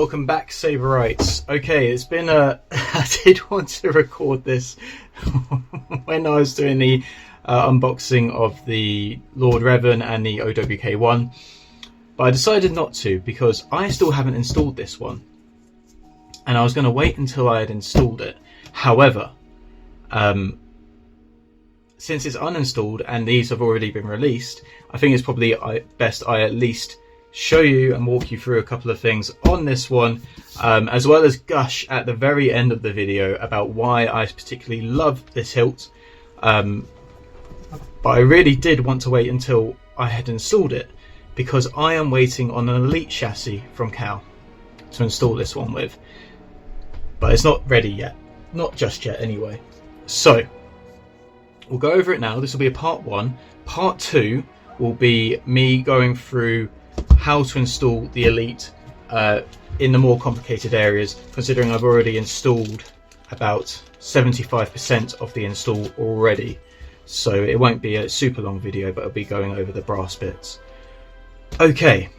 welcome back, Saberites. Okay, it's been I did want to record this when I was doing the unboxing of the Lord Revan and the OWK1, but I decided not to because I still haven't installed this one, and I was going to wait until I had installed it. However, since it's uninstalled and these have already been released, I think it's probably best I at least show you and walk you through a couple of things on this one, as well as gush at the very end of the video about why I particularly love this hilt. But I really did want to wait until I had installed it because I am waiting on an Elite chassis from Cal to install this one with, but it's not ready yet, not just yet anyway. So we'll go over it now. This will be a part 1. Part 2 will be me going through how to install the Elite in the more complicated areas, considering I've already installed about 75% of the install already. So it won't be a super long video, but I'll be going over the brass bits. Okay,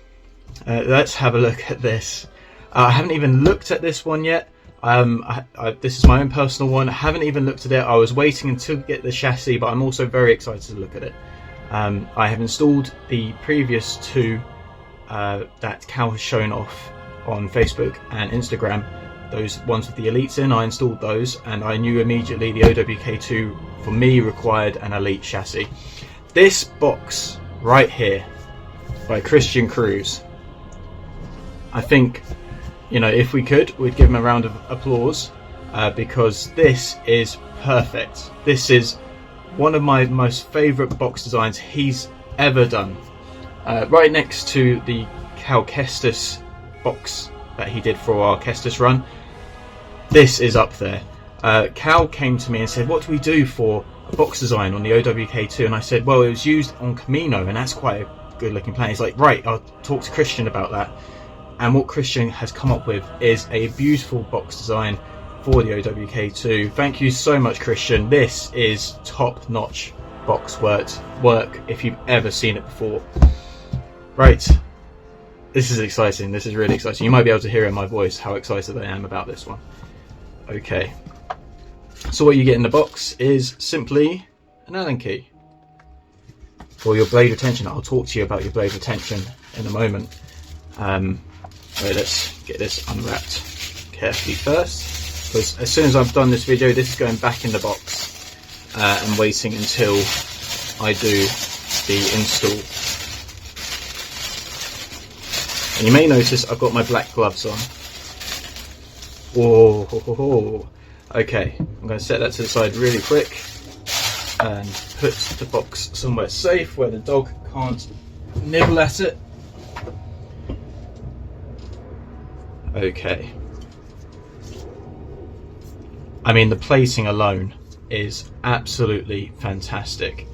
let's have a look at this. I haven't even looked at this one yet. This is my own personal one. I haven't even looked at it. I was waiting until to get the chassis, but I'm also very excited to look at it. I have installed the previous 2 that Cal has shown off on Facebook and Instagram. Those ones with the Elites in, I installed those, and I knew immediately the OWK2 for me required an Elite chassis. This box right here by Christian Cruz, I think, you know, if we could, we'd give him a round of applause because this is perfect. This is one of my most favourite box designs he's ever done. Right next to the Cal Kestis box that he did for our Kestis run, this is up there. Cal came to me and said, what do we do for a box design on the OWK2? And I said, well, it was used on Camino, and that's quite a good looking plan. He's like, right, I'll talk to Christian about that. And what Christian has come up with is a beautiful box design for the OWK2. Thank you so much, Christian. This is top-notch box work if you've ever seen it before. Right, this is exciting. This is really exciting. You might be able to hear in my voice how excited I am about this one. Okay, so what you get in the box is simply an Allen key for your blade retention. I'll talk to you about your blade retention in a moment. Right, let's get this unwrapped carefully first, because as soon as I've done this video, this is going back in the box and waiting until I do the install. And you may notice I've got my black gloves on. Whoa, okay, I'm going to set that to the side really quick and put the box somewhere safe where the dog can't nibble at it. Okay. I mean, the plating alone is absolutely fantastic.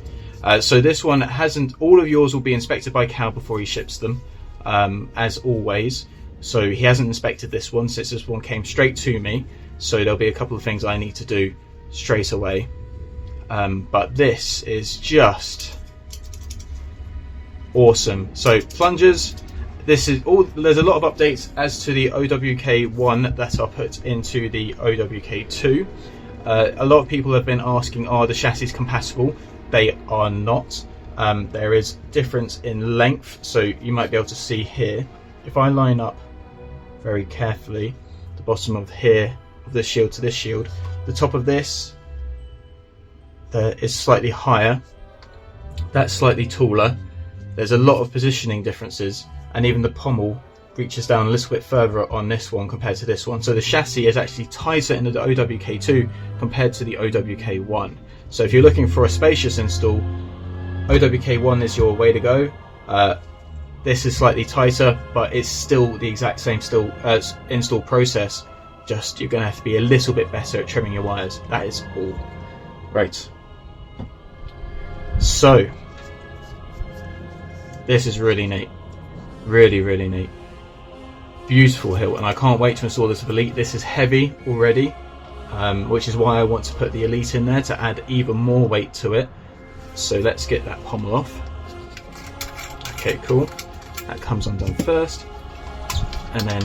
So this one hasn't, all of yours will be inspected by Cal before he ships them, as always. So he hasn't inspected this one since this one came straight to me. So there'll be a couple of things I need to do straight away. But this is just awesome. So plungers. This is all. There's a lot of updates as to the OWK1 that are put into the OWK2. A lot of people have been asking, are the chassis compatible? They are not. There is difference in length, so you might be able to see here. If I line up very carefully the bottom of here of this shield to this shield, the top of this there is slightly higher, that's slightly taller. There's a lot of positioning differences, and even the pommel reaches down a little bit further on this one compared to this one. So the chassis is actually tighter in the OWK2 compared to the OWK1. So if you're looking for a spacious install, OWK1 is your way to go. This is slightly tighter, but it's still the exact same install process. Just you're going to have to be a little bit better at trimming your wires. That is all. Right. So this is really neat. Really neat. Beautiful hilt, and I can't wait to install this with Elite. This is heavy already, which is why I want to put the Elite in there to add even more weight to it. So let's get that pommel off. Okay, cool. That comes undone first, and then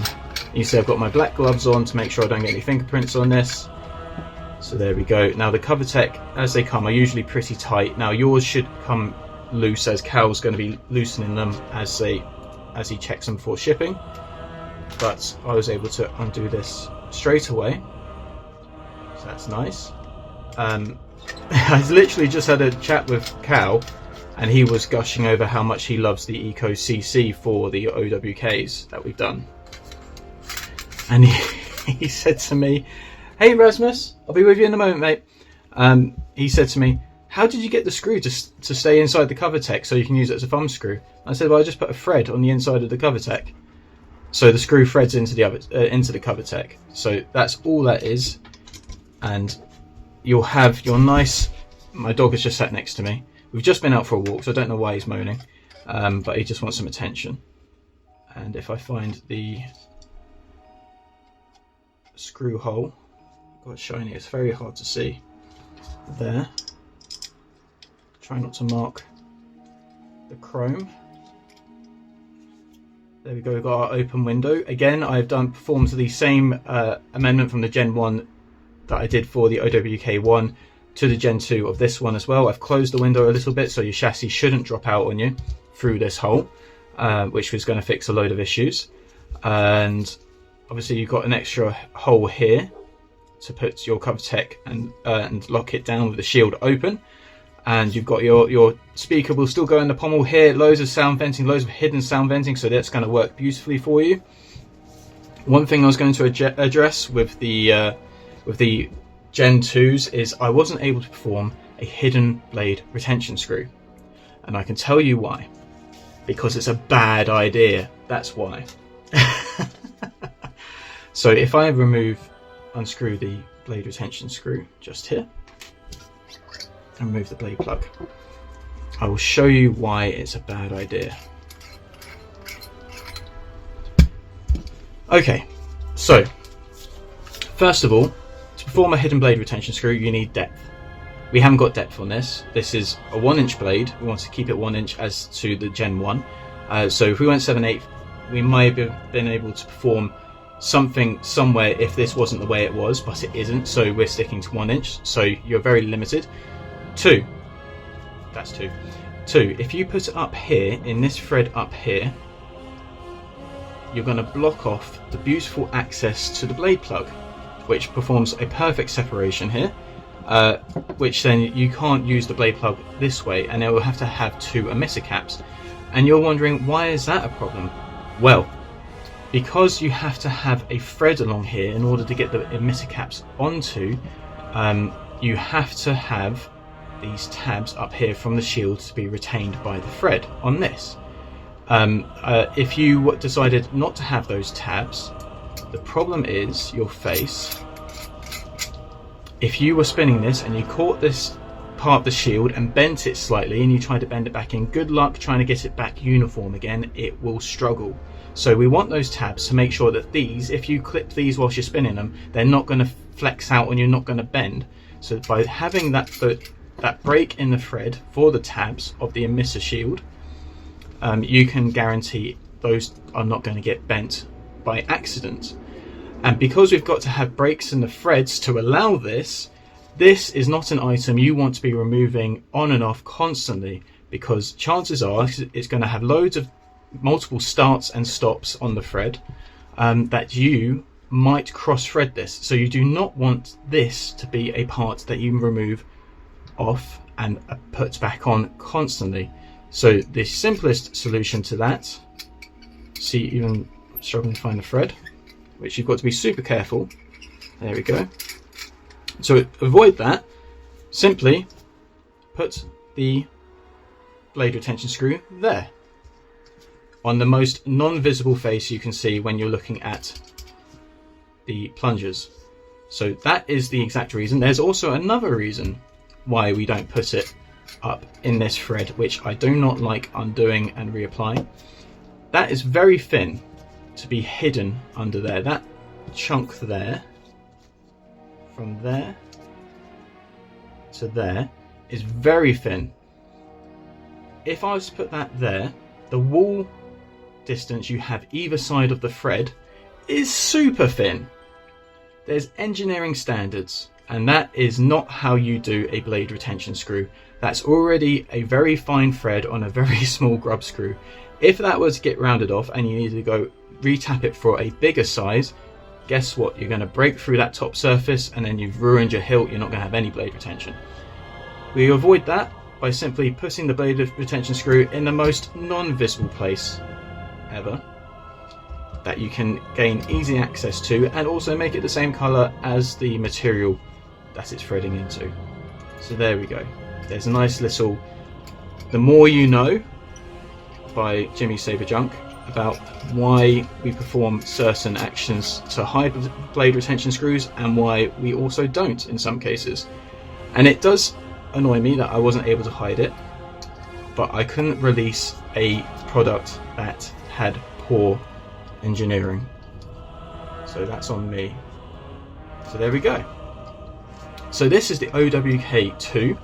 You see I've got my black gloves on to make sure I don't get any fingerprints on this. So there we go. Now the Kyberphonic, as they come, are usually pretty tight. Now yours should come loose, as Cal's going to be loosening them as he checks them for shipping. But I was able to undo this straight away, so that's nice. I literally just had a chat with Cal, and he was gushing over how much he loves the Eco CC for the OWKs that we've done. And he said to me, "Hey Rasmus, I'll be with you in a moment, mate." He said to me, "How did you get the screw to stay inside the Kyberphonic so you can use it as a thumb screw?" I said, "Well, I just put a thread on the inside of the Kyberphonic, so the screw threads into the Kyberphonic. So that's all that is, and you'll have your nice." My dog has just sat next to me. We've just been out for a walk, so I don't know why he's moaning, but he just wants some attention. And if I find the screw hole, got shiny, it's very hard to see there. Try not to mark the chrome. There we go, we've got our open window. Again, I've performed the same amendment from the Gen 1 that I did for the OWK1 to the Gen 2 of this one as well. I've closed the window a little bit so your chassis shouldn't drop out on you through this hole, which was going to fix a load of issues. And obviously you've got an extra hole here to put your Kyberphonic and lock it down with the shield open. And you've got your speaker will still go in the pommel here. Loads of sound venting, loads of hidden sound venting, so that's going to work beautifully for you. One thing I was going to address with the Gen 2s is I wasn't able to perform a hidden blade retention screw, and I can tell you why. Because it's a bad idea. That's why. So if I unscrew the blade retention screw just here and remove the blade plug, I will show you why it's a bad idea. Okay, so first of all, to perform a hidden blade retention screw, you need depth. We haven't got depth on this. This is a 1-inch blade. We want to keep it 1 inch as to the Gen 1. So if we went 7/8, we might have been able to perform something somewhere if this wasn't the way it was, but it isn't, so we're sticking to 1 inch, so you're very limited. That's two. If you put it up here, in this thread up here, you're going to block off the beautiful access to the blade plug, which performs a perfect separation here, which then you can't use the blade plug this way, and it will have to have 2 emitter caps. And you're wondering, why is that a problem? Well, because you have to have a thread along here in order to get the emitter caps onto, you have to have these tabs up here from the shield to be retained by the thread on this. If you decided not to have those tabs, the problem is you'll face, if you were spinning this and you caught this part of the shield and bent it slightly and you tried to bend it back in, good luck trying to get it back uniform again. It will struggle. So we want those tabs to make sure that these, if you clip these whilst you're spinning them, they're not going to flex out and you're not going to bend. So by having that break in the thread for the tabs of the emitter shield, you can guarantee those are not going to get bent by accident. And because we've got to have breaks in the threads to allow this, this is not an item you want to be removing on and off constantly, because chances are it's going to have loads of multiple starts and stops on the thread that you might cross thread this. So you do not want this to be a part that you remove off and put back on constantly. So the simplest solution to that, see, even struggling to find the thread, which you've got to be super careful. There we go. So avoid that, simply put the blade retention screw there on the most non-visible face you can see when you're looking at the plungers. So that is the exact reason. There's also another reason why we don't put it up in this thread, which I do not like undoing and reapplying. That is very thin to be hidden under there. That chunk there, from there to there, is very thin. If I was to put that there, the wall distance you have either side of the thread is super thin. There's engineering standards, and that is not how you do a blade retention screw. That's already a very fine thread on a very small grub screw. If that was to get rounded off and you need to go retap it for a bigger size, guess what? You're going to break through that top surface and then you've ruined your hilt. You're not going to have any blade retention. We avoid that by simply putting the blade retention screw in the most non-visible place ever that you can gain easy access to, and also make it the same color as the material that it's threading into. So there we go. There's a nice little The More You Know by Jimmy Saber Junk about why we perform certain actions to hide blade retention screws and why we also don't in some cases. And it does annoy me that I wasn't able to hide it, but I couldn't release a product that had poor engineering, so that's on me. So there we go. So this is the OWK2.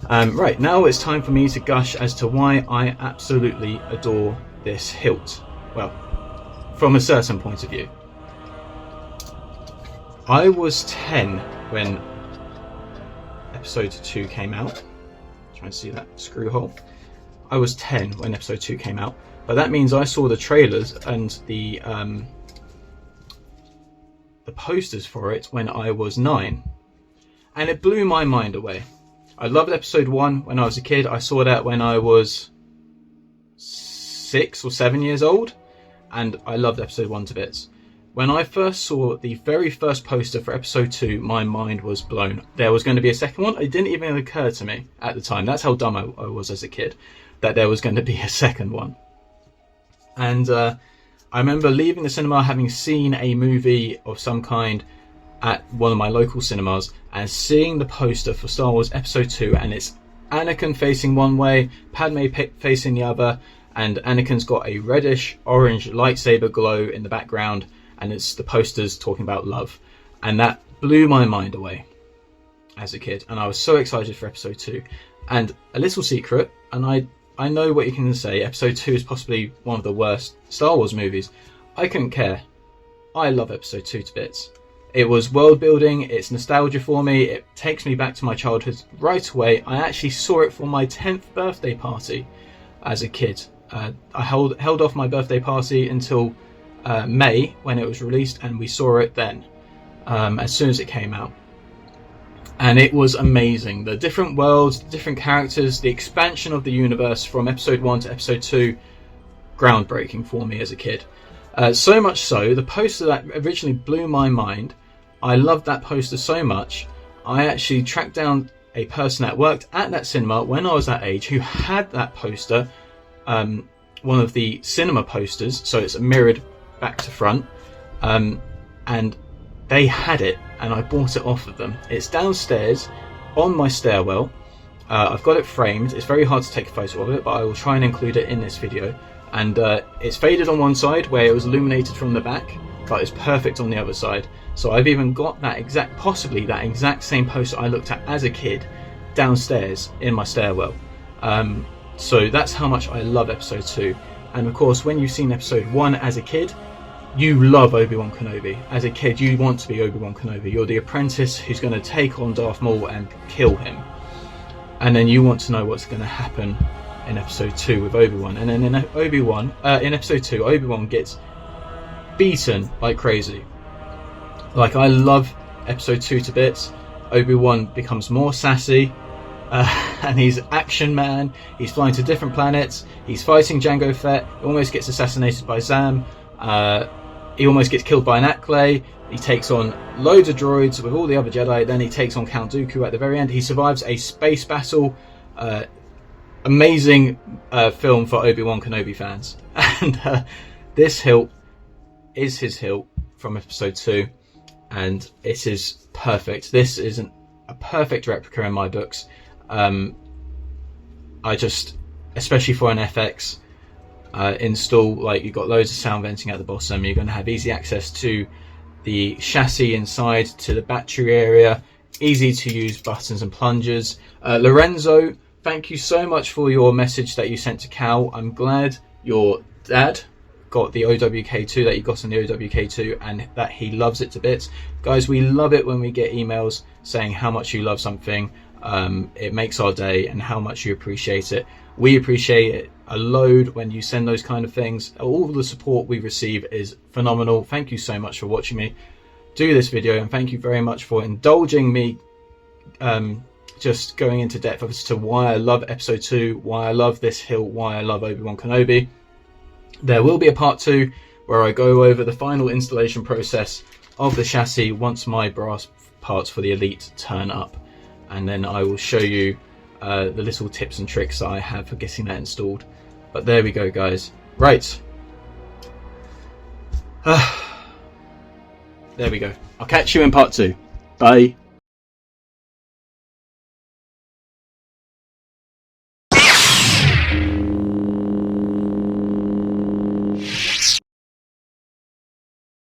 Right, now it's time for me to gush as to why I absolutely adore this hilt. Well, from a certain point of view. I was 10 when episode 2 came out. Try and see that screw hole. I was 10 when episode 2 came out, but that means I saw the trailers and the posters for it when I was 9, and it blew my mind away. I loved episode 1 when I was a kid. I saw that when I was 6 or 7 years old, and I loved episode 1 to bits. When I first saw the very first poster for episode 2, my mind was blown. There was going to be a second one. It didn't even occur to me at the time. That's how dumb I was as a kid, that there was going to be a second one. And I remember leaving the cinema having seen a movie of some kind at one of my local cinemas and seeing the poster for Star Wars episode 2, and it's Anakin facing one way, Padme facing the other, and Anakin's got a reddish orange lightsaber glow in the background, and it's the posters talking about love. And that blew my mind away as a kid, and I was so excited for episode 2. And a little secret, and I know what you can say, episode 2 is possibly one of the worst Star Wars movies. I couldn't care. I love episode 2 to bits. It was world building, it's nostalgia for me, it takes me back to my childhood right away. I actually saw it for my 10th birthday party as a kid. I held off my birthday party until May when it was released, and we saw it then as soon as it came out. And it was amazing. The different worlds, the different characters, the expansion of the universe from episode 1 to episode 2, groundbreaking for me as a kid. So much so, the poster that originally blew my mind, I loved that poster so much, I actually tracked down a person that worked at that cinema when I was that age who had that poster, one of the cinema posters, so it's mirrored back to front, and they had it, and I bought it off of them. It's downstairs on my stairwell. I've got it framed. It's very hard to take a photo of it, but I will try and include it in this video. And it's faded on one side where it was illuminated from the back, but it's perfect on the other side. So I've even got possibly that exact same poster I looked at as a kid downstairs in my stairwell. So that's how much I love episode 2. And of course, when you've seen episode 1 as a kid, you love Obi-Wan Kenobi. As a kid, you want to be Obi-Wan Kenobi. You're the apprentice who's going to take on Darth Maul and kill him. And then you want to know what's going to happen in episode 2 with Obi-Wan. And then in episode 2, Obi-Wan gets beaten like crazy. Like, I love episode 2 to bits. Obi-Wan becomes more sassy, and he's action man. He's flying to different planets. He's fighting Jango Fett. He almost gets assassinated by Zam. He almost gets killed by an Acklay. He takes on loads of droids with all the other Jedi. Then he takes on Count Dooku at the very end. He survives a space battle. Amazing film for Obi-Wan Kenobi fans. And this hilt is his hilt from episode 2, and it is perfect. This is a perfect replica in my books. I just, especially for an FX install, like, you've got loads of sound venting at the bottom. You're going to have easy access to the chassis inside, to the battery area, easy to use buttons and plungers. Lorenzo, thank you so much for your message that you sent to Cal. I'm glad your dad got the OWK2, that he got on the OWK2, and that he loves it to bits. Guys, we love it when we get emails saying how much you love something. It makes our day, and how much you appreciate it. We appreciate it a load when you send those kind of things. All the support we receive is phenomenal. Thank you so much for watching me do this video, and thank you very much for indulging me just going into depth as to why I love episode 2, why I love this hill, why I love Obi-Wan Kenobi. There will be a part 2 where I go over the final installation process of the chassis once my brass parts for the Elite turn up, and then I will show you the little tips and tricks that I have for getting that installed. But there we go, guys. Right. There we go. I'll catch you in part 2. Bye.